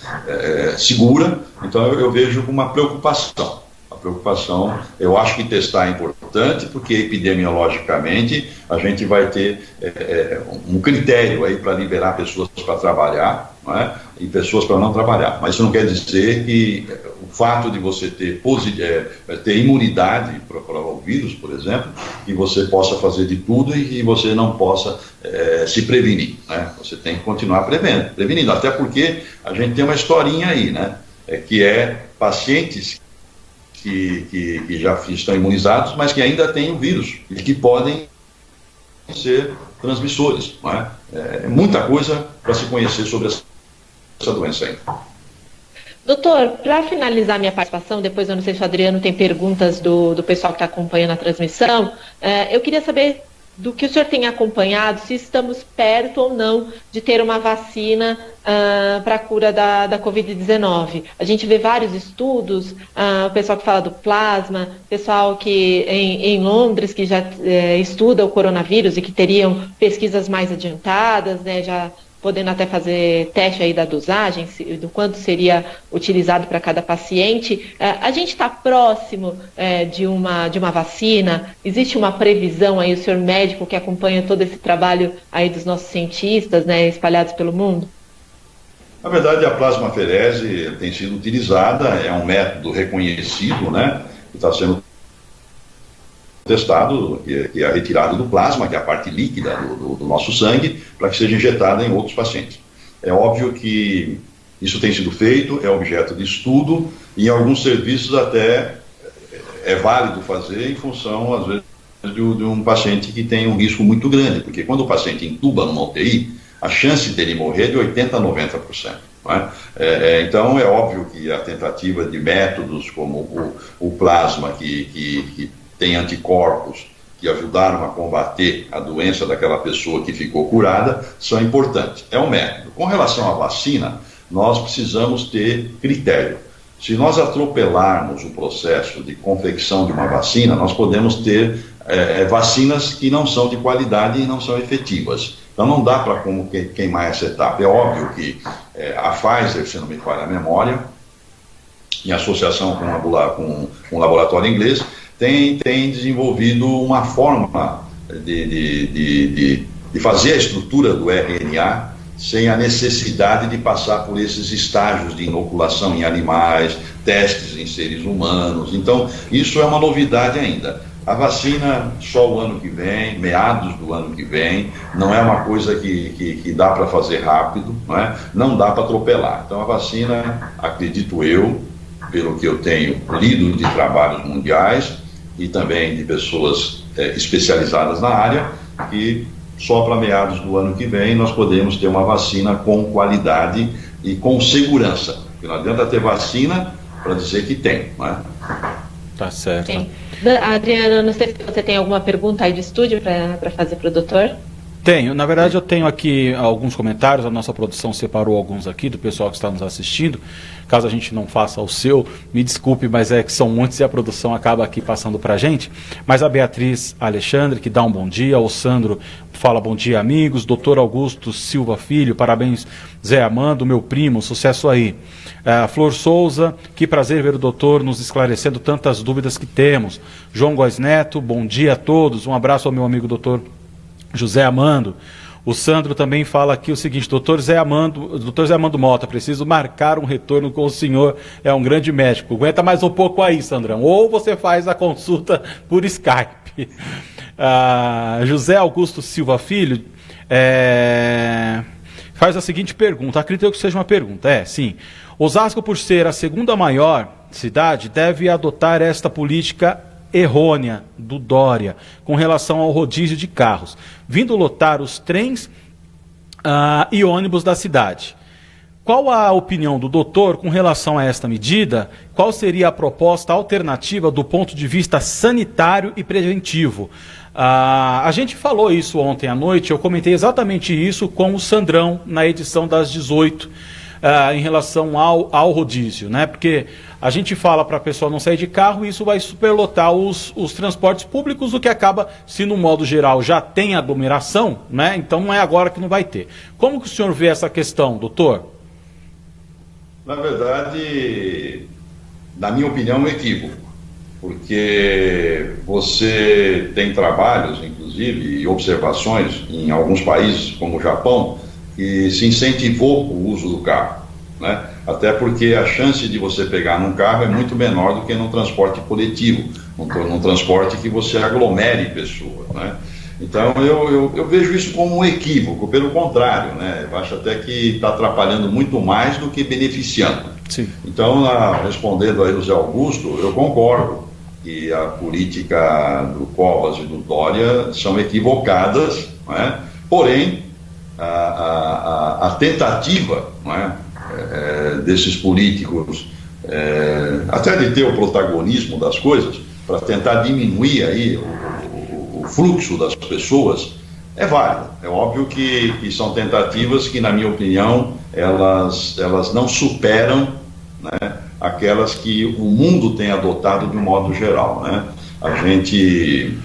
Segura, então eu vejo com uma preocupação. Preocupação, eu acho que testar é importante, porque epidemiologicamente a gente vai ter um critério aí para liberar pessoas para trabalhar, não é? E pessoas para não trabalhar, mas isso não quer dizer que o fato de você ter imunidade para o vírus, por exemplo, que você possa fazer de tudo e que você não possa se prevenir, né? Você tem que continuar prevenindo, até porque a gente tem uma historinha aí, né? Que pacientes que já estão imunizados, mas que ainda têm o vírus e que podem ser transmissores, não é? Muita coisa para se conhecer sobre essa doença ainda. Doutor, para finalizar minha participação, depois eu não sei se o Adriano tem perguntas do pessoal que está acompanhando a transmissão, eu queria saber do que o senhor tem acompanhado, se estamos perto ou não de ter uma vacina para a cura da Covid-19. A gente vê vários estudos, o pessoal que fala do plasma, pessoal que em Londres que já estuda o coronavírus e que teriam pesquisas mais adiantadas, né, já podendo até fazer teste aí da dosagem, do quanto seria utilizado para cada paciente. A gente está próximo de uma vacina? Existe uma previsão aí, o senhor médico que acompanha todo esse trabalho aí dos nossos cientistas, né, espalhados pelo mundo? Na verdade, a plasmaferese tem sido utilizada, é um método reconhecido, né, que está sendo testado, que é a retirada do plasma, que é a parte líquida do nosso sangue, para que seja injetada em outros pacientes. É óbvio que isso tem sido feito, é objeto de estudo, e em alguns serviços até é válido fazer em função, às vezes, de um paciente que tem um risco muito grande, porque quando o paciente intuba numa UTI, a chance dele morrer é de 80% a 90%. Não é? Então, é óbvio que a tentativa de métodos como o plasma, que tem anticorpos que ajudaram a combater a doença daquela pessoa que ficou curada, são importantes. É um método. Com relação à vacina, nós precisamos ter critério. Se nós atropelarmos o processo de confecção de uma vacina, nós podemos ter vacinas que não são de qualidade e não são efetivas. Então não dá para queimar essa etapa. É óbvio que a Pfizer, se não me falha a memória, em associação com um laboratório inglês, tem desenvolvido uma forma de fazer a estrutura do RNA sem a necessidade de passar por esses estágios de inoculação em animais, testes em seres humanos. Então, isso é uma novidade ainda. A vacina só o ano que vem, meados do ano que vem, não é uma coisa que dá para fazer rápido, não dá para atropelar. Então, a vacina, acredito eu, pelo que eu tenho lido de trabalhos mundiais e também de pessoas especializadas na área, que só para meados do ano que vem nós podemos ter uma vacina com qualidade e com segurança. Porque não adianta ter vacina para dizer que tem, não é? Tá certo. Sim. Adriano, não sei se você tem alguma pergunta aí de estúdio para fazer para o doutor? Tenho. Na verdade, eu tenho aqui alguns comentários. A nossa produção separou alguns aqui do pessoal que está nos assistindo. Caso a gente não faça o seu, me desculpe, mas é que são muitos e a produção acaba aqui passando para a gente. Mas a Beatriz Alexandre, que dá um bom dia. O Sandro fala bom dia, amigos. Doutor Augusto Silva Filho, parabéns, Zé Amando, meu primo, sucesso aí. Flor Souza, que prazer ver o doutor nos esclarecendo tantas dúvidas que temos. João Góes Neto, bom dia a todos. Um abraço ao meu amigo doutor José Amando. O Sandro também fala aqui o seguinte: doutor Zé Amando Mota, preciso marcar um retorno com o senhor, é um grande médico. Aguenta mais um pouco aí, Sandrão, ou você faz a consulta por Skype. José Augusto Silva Filho faz a seguinte pergunta, acredito que seja uma pergunta, sim. Osasco, por ser a segunda maior cidade, deve adotar esta política errônea do Dória com relação ao rodízio de carros, vindo lotar os trens e ônibus da cidade. Qual a opinião do doutor com relação a esta medida? Qual seria a proposta alternativa do ponto de vista sanitário e preventivo? A gente falou isso ontem à noite, eu comentei exatamente isso com o Sandrão na edição das 18, em relação ao rodízio, né? Porque a gente fala para a pessoa não sair de carro e isso vai superlotar os transportes públicos, o que acaba, se no modo geral já tem aglomeração, né? Então não é agora que não vai ter. Como que o senhor vê essa questão, doutor? Na verdade, na minha opinião, é um equívoco, porque você tem trabalhos, inclusive, e observações em alguns países, como o Japão, que se incentivou o uso do carro, né? Até porque a chance de você pegar num carro é muito menor do que num transporte coletivo, num transporte que você aglomere pessoas, né? Então eu vejo isso como um equívoco, pelo contrário, né? Eu acho até que está atrapalhando muito mais do que beneficiando. Sim. Então, respondendo aí o Zé Augusto, eu concordo que a política do Covas e do Dória são equivocadas, né? Porém, a tentativa, não é, desses políticos até de ter o protagonismo das coisas para tentar diminuir aí o fluxo das pessoas é válido. É óbvio que são tentativas que, na minha opinião, elas não superam, né, aquelas que o mundo tem adotado de um modo geral, né? A gente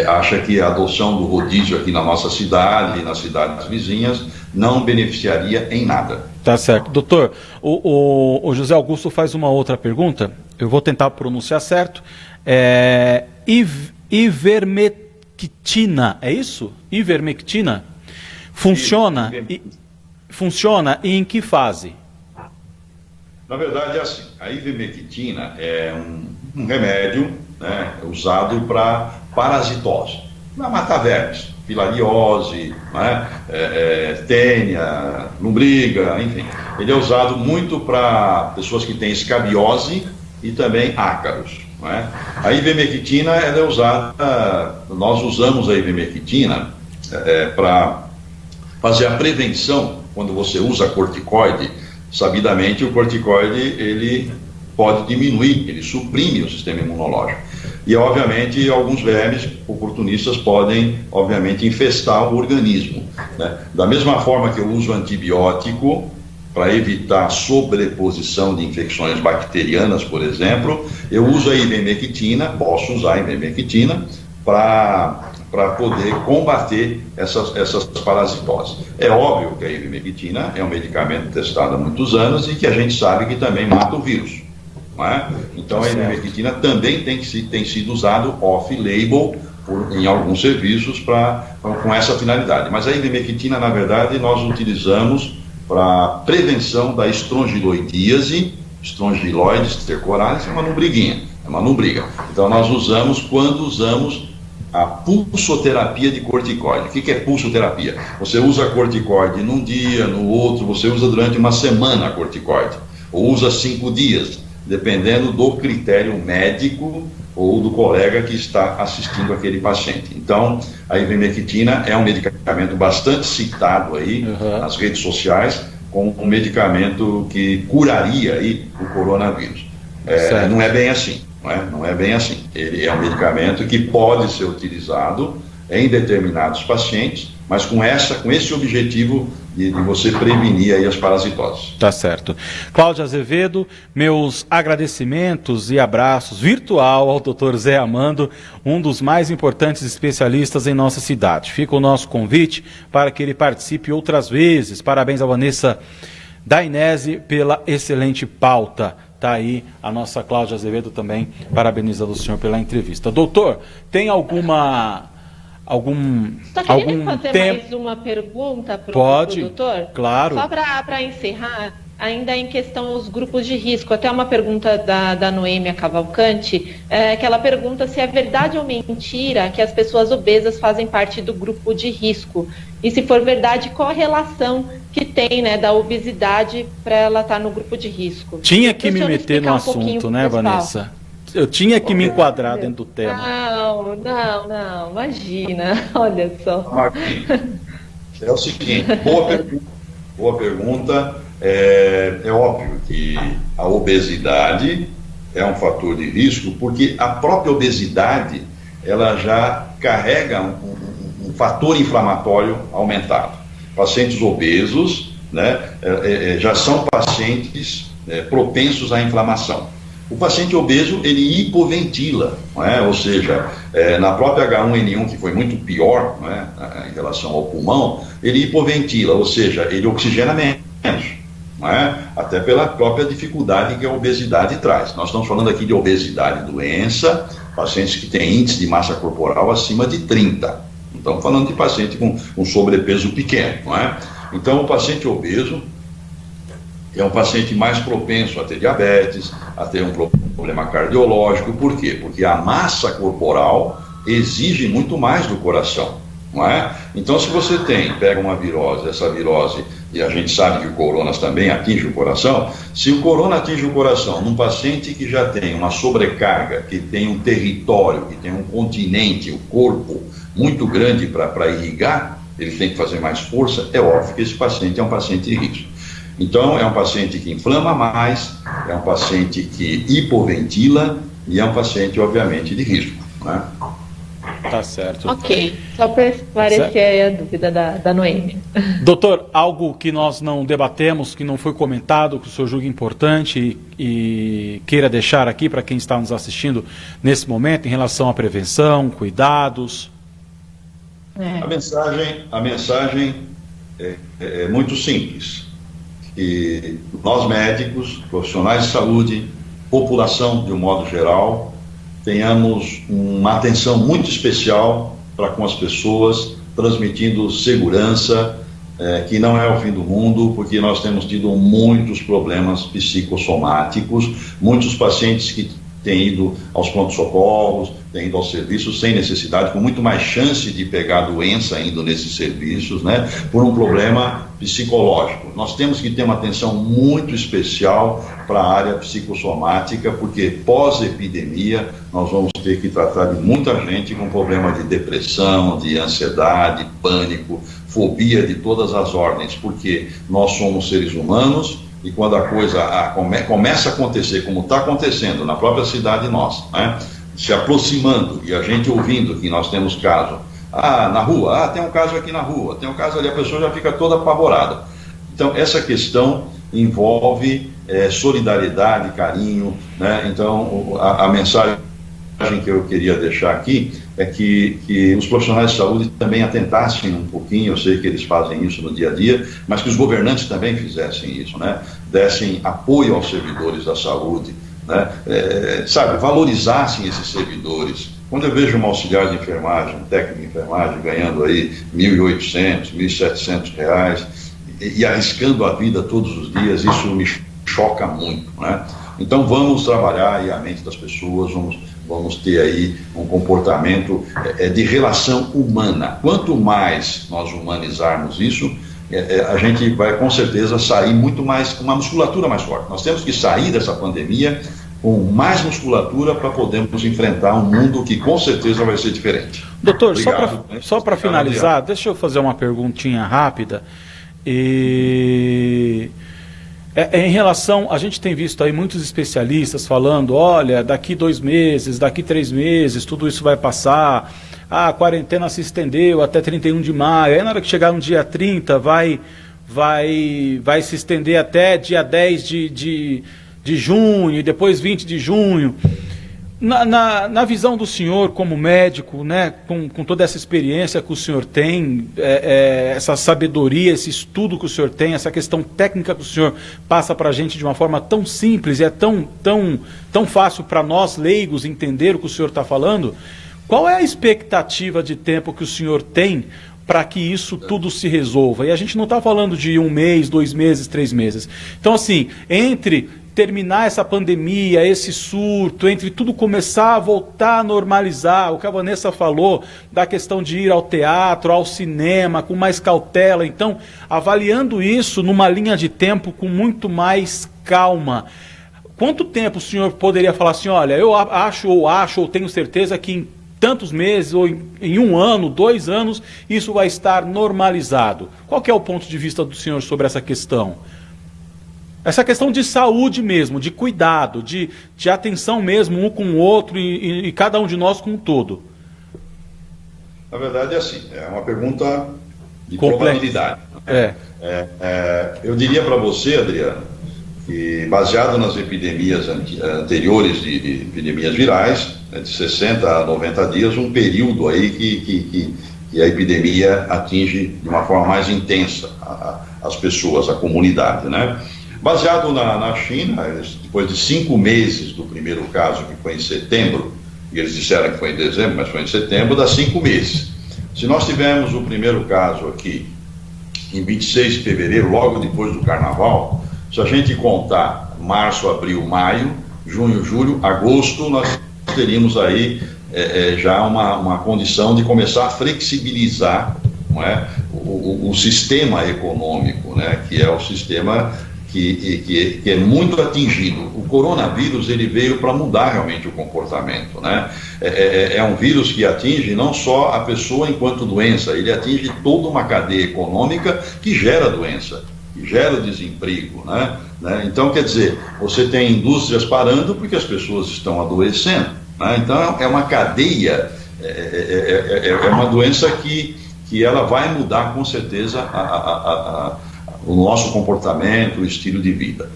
acha que a adoção do rodízio aqui na nossa cidade e nas cidades vizinhas não beneficiaria em nada. Tá certo. Doutor, o José Augusto faz uma outra pergunta, eu vou tentar pronunciar certo. Ivermectina, é isso? Ivermectina? Funciona? Funciona e em que fase? Na verdade é assim, a ivermectina é um remédio, né, usado para parasitose, para matar vermes, filariose, né, tênia, lombriga, enfim. Ele é usado muito para pessoas que têm escabiose e também ácaros, né? A ivermectina, ela é usada, nós usamos a ivermectina para fazer a prevenção. Quando você usa corticoide, sabidamente o corticoide ele pode diminuir, ele suprime o sistema imunológico. E, obviamente, alguns vermes oportunistas podem, obviamente, infestar o organismo, né? Da mesma forma que eu uso antibiótico, para evitar sobreposição de infecções bacterianas, por exemplo, eu uso a ivermectina, posso usar a ivermectina para poder combater essas parasitoses. É óbvio que a ivermectina é um medicamento testado há muitos anos e que a gente sabe que também mata o vírus. Não é? Então a ivermectina também tem sido usado off-label em alguns serviços com essa finalidade. Mas a ivermectina, na verdade, nós utilizamos para prevenção da estrongiloidíase, estrongiloides stercoralis, é uma lombriga. Então nós usamos quando usamos a pulsoterapia de corticoide. O que é pulsoterapia? Você usa corticoide num dia, no outro, você usa durante uma semana a corticoide, ou usa 5 dias, dependendo do critério médico ou do colega que está assistindo aquele paciente. Então, a ivermectina é um medicamento bastante citado aí nas redes sociais como um medicamento que curaria aí o coronavírus. Não é bem assim, não é bem assim. Ele é um medicamento que pode ser utilizado em determinados pacientes, mas com esse objetivo de você prevenir aí as parasitoses. Tá certo. Cláudio Azevedo, meus agradecimentos e abraços virtual ao Dr. Zé Amando, um dos mais importantes especialistas em nossa cidade. Fica o nosso convite para que ele participe outras vezes. Parabéns a Vanessa Dainese pela excelente pauta. Tá aí a nossa Cláudia Azevedo também parabenizando o senhor pela entrevista. Doutor, tem algum fazer tempo? Mais uma pergunta para o doutor? Claro. Só para encerrar, ainda em questão os grupos de risco, até uma pergunta da Noêmia Cavalcante, que ela pergunta se é verdade ou mentira que as pessoas obesas fazem parte do grupo de risco. E se for verdade, qual a relação que tem, né, da obesidade para ela estar no grupo de risco? Tinha que me meter no assunto, né, Vanessa? Eu tinha que me enquadrar dentro do tema. Não, imagina, olha só. É o seguinte, boa pergunta. É óbvio que a obesidade é um fator de risco, porque a própria obesidade, ela já carrega um fator inflamatório aumentado. Pacientes obesos, né, já são pacientes propensos à inflamação. O paciente obeso, ele hipoventila, não é? Ou seja, na própria H1N1, que foi muito pior, não é? Em relação ao pulmão, ele hipoventila, ou seja, ele oxigena menos, não é? Até pela própria dificuldade que a obesidade traz. Nós estamos falando aqui de obesidade doença, pacientes que têm índice de massa corporal acima de 30. Não estamos falando de paciente com sobrepeso pequeno, não é? Então, o paciente obeso é um paciente mais propenso a ter diabetes, a ter um problema cardiológico. Por quê? Porque a massa corporal exige muito mais do coração, não é? Então, se você pega uma virose, essa virose, e a gente sabe que o coronas também atinge o coração, se o corona atinge o coração num paciente que já tem uma sobrecarga, que tem um território, que tem um continente, o corpo muito grande para irrigar, ele tem que fazer mais força, é óbvio que esse paciente é um paciente de risco. Então, é um paciente que inflama mais, é um paciente que hipoventila e é um paciente, obviamente, de risco, né? Tá certo. Ok, só para esclarecer a dúvida da Noêmia. Doutor, algo que nós não debatemos, que não foi comentado, que o senhor julga importante e queira deixar aqui para quem está nos assistindo nesse momento, em relação à prevenção, cuidados? A mensagem é muito simples. Que nós médicos, profissionais de saúde, população de um modo geral, tenhamos uma atenção muito especial para com as pessoas, transmitindo segurança, que não é o fim do mundo, porque nós temos tido muitos problemas psicossomáticos, muitos pacientes que têm ido aos pronto-socorros, têm ido aos serviços sem necessidade, com muito mais chance de pegar doença indo nesses serviços, né, por um problema psicológico. Nós temos que ter uma atenção muito especial para a área psicossomática, porque pós-epidemia nós vamos ter que tratar de muita gente com problema de depressão, de ansiedade, pânico, fobia de todas as ordens, porque nós somos seres humanos. E quando a coisa começa a acontecer, como está acontecendo na própria cidade nossa, né, se aproximando e a gente ouvindo que nós temos caso, na rua, tem um caso aqui na rua, tem um caso ali, a pessoa já fica toda apavorada. Então, essa questão envolve solidariedade, carinho, né? Então, a mensagem que eu queria deixar aqui é que os profissionais de saúde também atentassem um pouquinho, eu sei que eles fazem isso no dia a dia, mas que os governantes também fizessem isso, né? Dessem apoio aos servidores da saúde, né? Valorizassem esses servidores. Quando eu vejo um auxiliar de enfermagem, um técnico de enfermagem ganhando aí R$ 1.800, R$ 1.700 e arriscando a vida todos os dias, isso me choca muito, né? Então vamos trabalhar aí a mente das pessoas, vamos ter aí um comportamento de relação humana. Quanto mais nós humanizarmos isso, a gente vai com certeza sair muito mais, com uma musculatura mais forte. Nós temos que sair dessa pandemia com mais musculatura para podermos enfrentar um mundo que com certeza vai ser diferente. Doutor, obrigado, só para finalizar, deixa eu fazer uma perguntinha rápida. Em relação, a gente tem visto aí muitos especialistas falando, olha, daqui 2 meses, daqui 3 meses, tudo isso vai passar, a quarentena se estendeu até 31 de maio, aí na hora que chegar no dia 30 vai se estender até dia 10 de junho, e depois 20 de junho. Na visão do senhor como médico, né, com toda essa experiência que o senhor tem, essa sabedoria, esse estudo que o senhor tem, essa questão técnica que o senhor passa para a gente de uma forma tão simples e é tão fácil para nós leigos entender o que o senhor está falando, qual é a expectativa de tempo que o senhor tem para que isso tudo se resolva? E a gente não está falando de 1 mês, 2 meses, 3 meses. Então, assim, entre terminar essa pandemia, esse surto, entre tudo começar a voltar a normalizar, o que a Vanessa falou da questão de ir ao teatro, ao cinema, com mais cautela, então, avaliando isso numa linha de tempo com muito mais calma, quanto tempo o senhor poderia falar assim, olha, eu acho ou tenho certeza que em tantos meses, ou em 1 ano, 2 anos, isso vai estar normalizado? Qual que é o ponto de vista do senhor sobre essa questão? Essa questão de saúde mesmo, de cuidado, de atenção mesmo um com o outro e cada um de nós com um todo. Na verdade é assim, é uma pergunta de probabilidade. Eu diria para você, Adriano, que baseado nas epidemias anteriores de epidemias virais, de 60 a 90 dias, um período aí que a epidemia atinge de uma forma mais intensa as pessoas, a comunidade, né? Baseado na China, depois de 5 meses do primeiro caso, que foi em setembro, e eles disseram que foi em dezembro, mas foi em setembro, dá 5 meses. Se nós tivermos o primeiro caso aqui em 26 de fevereiro, logo depois do carnaval, se a gente contar março, abril, maio, junho, julho, agosto, nós teríamos aí já uma condição de começar a flexibilizar, não é, o sistema econômico, né, que é o sistema que é muito atingido. O coronavírus, ele veio para mudar realmente o comportamento, né? É um vírus que atinge não só a pessoa enquanto doença, ele atinge toda uma cadeia econômica que gera doença, que gera desemprego, né? Então, quer dizer, você tem indústrias parando porque as pessoas estão adoecendo, né? Então, é uma cadeia, é uma doença que ela vai mudar com certeza o nosso comportamento, o estilo de vida.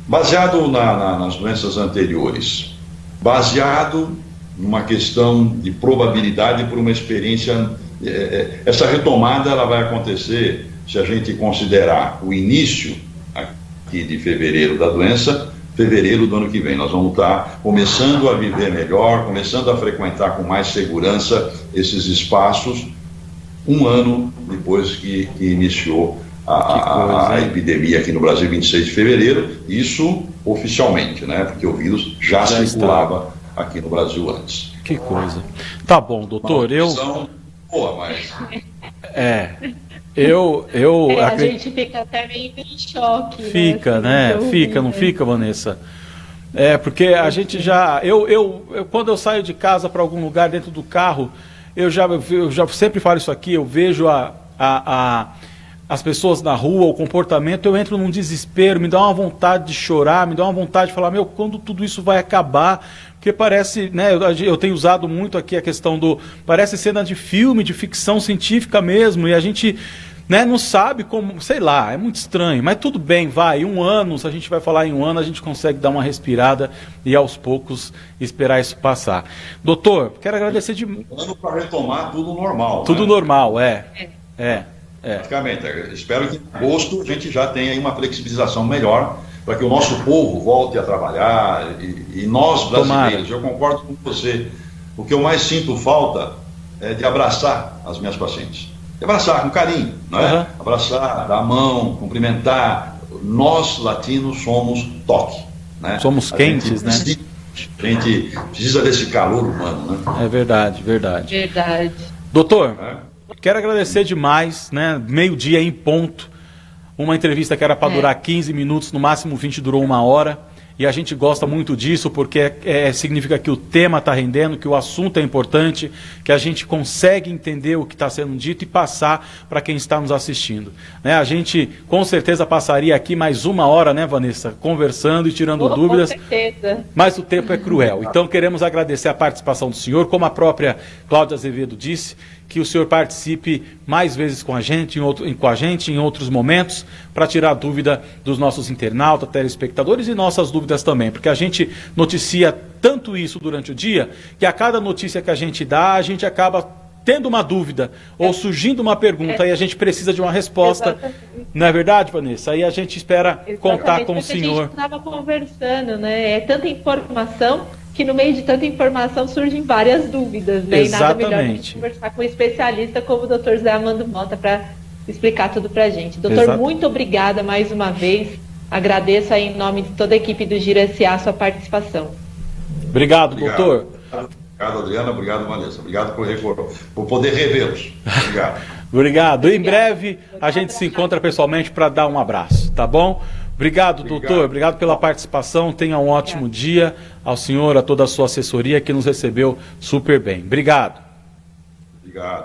Baseado nas doenças anteriores, baseado numa questão de probabilidade por uma experiência, essa retomada ela vai acontecer se a gente considerar o início aqui de fevereiro da doença, fevereiro do ano que vem. Nós vamos estar começando a viver melhor, começando a frequentar com mais segurança esses espaços, 1 ano depois que iniciou a epidemia aqui no Brasil, 26 de fevereiro, isso oficialmente, né? Porque o vírus já circulava aqui no Brasil antes. Que coisa. Tá bom, doutor, a gente fica até meio em choque. Fica, né? Fica, não fica, Vanessa? Porque a gente já... quando eu saio de casa para algum lugar dentro do carro, eu já sempre falo isso aqui, eu vejo as pessoas na rua, o comportamento, eu entro num desespero, me dá uma vontade de chorar, me dá uma vontade de falar, quando tudo isso vai acabar? Porque parece, né, eu tenho usado muito aqui a questão parece cena de filme, de ficção científica mesmo, e a gente né, não sabe como, sei lá, é muito estranho, mas tudo bem, vai, 1 ano, se a gente vai falar em 1 ano, a gente consegue dar uma respirada e aos poucos esperar isso passar. Doutor, quero agradecer de... 1 ano para retomar tudo normal. Tudo né? normal, Praticamente. Espero que em agosto a gente já tenha aí uma flexibilização melhor para que o nosso povo volte a trabalhar e nós brasileiros, Tomara. eu concordo com você, o que eu mais sinto falta é de abraçar as minhas pacientes. De abraçar com carinho, né? Abraçar, dar a mão, cumprimentar. Nós, latinos, somos toque. Né? Somos quentes, né? A gente precisa desse calor humano, né? É verdade, verdade. Verdade. Doutor, quero agradecer demais, né? 12:00 em ponto. Uma entrevista que era para durar 15 minutos, no máximo 20, durou 1 hora. E a gente gosta muito disso porque significa que o tema está rendendo, que o assunto é importante, que a gente consegue entender o que está sendo dito e passar para quem está nos assistindo. Né? A gente com certeza passaria aqui mais 1 hora, né, Vanessa? Conversando e tirando dúvidas. Com certeza. Mas o tempo é cruel. Então queremos agradecer a participação do senhor, como a própria Cláudia Azevedo disse, que o senhor participe mais vezes com a gente, em outros momentos, para tirar dúvida dos nossos internautas, telespectadores e nossas dúvidas também, porque a gente noticia tanto isso durante o dia, que a cada notícia que a gente dá, a gente acaba tendo uma dúvida, ou surgindo uma pergunta, e a gente precisa de uma resposta. Exatamente. Não é verdade, Vanessa? Aí a gente espera contar com o senhor. A gente estava conversando, né? É tanta informação que no meio de tanta informação surgem várias dúvidas, né? E nada melhor do que conversar com um especialista como o Dr. Zé Armando Mota para explicar tudo para a gente. Doutor, muito obrigada mais uma vez. Agradeço aí em nome de toda a equipe do Giro SA a sua participação. Obrigado, doutor. Obrigado, Adriana. Obrigado, Vanessa. Obrigado por poder revê-los. Obrigado. Obrigado. Em breve a gente se encontra pessoalmente para dar um abraço, tá bom? Obrigado, doutor. Obrigado pela participação. Tenha um ótimo dia. Ao senhor, a toda a sua assessoria que nos recebeu super bem. Obrigado. Obrigado.